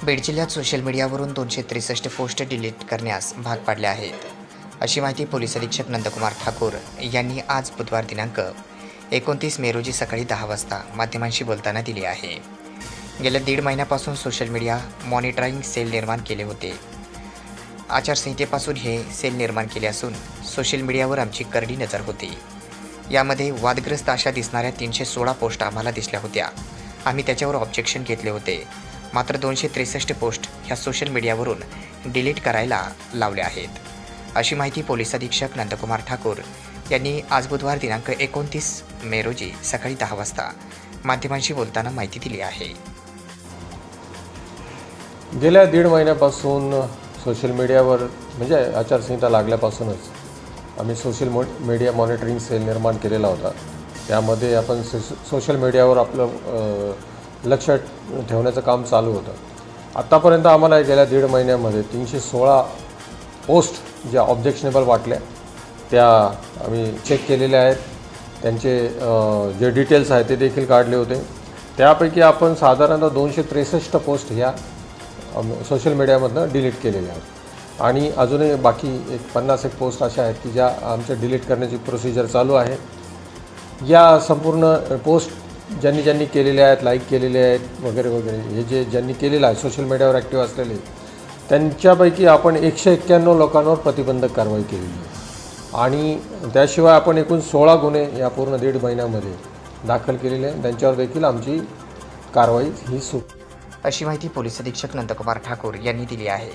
बीड जिल्ह्यात सोशल मीडियावरून 263 post delete करण्यास भाग पाडले आहेत, अशी माहिती पोलीस अधीक्षक नंदकुमार ठाकूर यांनी आज बुधवार दिनांक 29 मे रोजी सकाळी 10 वाजता माध्यमांशी बोलताना दिली आहे. गेल्या दीड महिन्यापासून सोशल मीडिया मॉनिटरिंग सेल निर्माण केले होते. आचारसंहितेपासून हे सेल निर्माण केले असून सोशल मीडियावर आमची करडी नजर होती. यामध्ये वादग्रस्त अशा दिसणाऱ्या 316 पोस्ट आम्हाला दिसल्या होत्या. आम्ही त्याच्यावर ऑब्जेक्शन घेतले होते. मात्र 263 पोस्ट ह्या सोशल मीडियावरून डिलीट करायला लावल्या आहेत, अशी माहिती पोलीस अधीक्षक नंदकुमार ठाकूर यांनी आज बुधवार दिनांक 29 मे रोजी सकाळी 10 वाजता माध्यमांशी बोलताना माहिती दिली आहे. गेल्या दीड महिन्यापासून सोशल मीडियावर म्हणजे आचारसंहिता लागल्यापासूनच आम्ही सोशल मीडिया मॉनिटरिंग सेल निर्माण केलेला होता. त्यामध्ये आपण सोशल मीडियावर आपलं लक्ष ठेवण्याचं काम चालू होतं. आत्तापर्यंत आम्हाला गेल्या दीड महिन्यामध्ये 316 पोस्ट ज्या ऑब्जेक्शनेबल वाटल्या त्या आम्ही चेक केलेल्या आहेत. त्यांचे जे डिटेल्स आहेत ते देखील काढले होते. त्यापैकी आपण साधारणतः 263 पोस्ट ह्या सोशल मीडियामधनं डिलीट केलेल्या आहेत आणि अजूनही बाकी 50 पोस्ट अशा आहेत की ज्या आमच्या डिलीट करण्याची प्रोसिजर चालू आहे. या संपूर्ण पोस्ट ज्यांनी केलेले आहेत, लाईक केलेले आहेत वगैरे वगैरे, हे ज्यांनी केलेलं आहे सोशल मीडियावर ॲक्टिव्ह असलेले, त्यांच्यापैकी आपण 191 लोकांवर प्रतिबंधक कारवाई केलेली आहे आणि त्याशिवाय आपण एकूण 16 गुन्हे या पूर्ण दीड महिन्यामध्ये दाखल केलेले आहेत. त्यांच्यावर देखील आमची कारवाई ही सुरू, अशी माहिती पोलीस अधीक्षक नंदकुमार ठाकूर यांनी दिली आहे.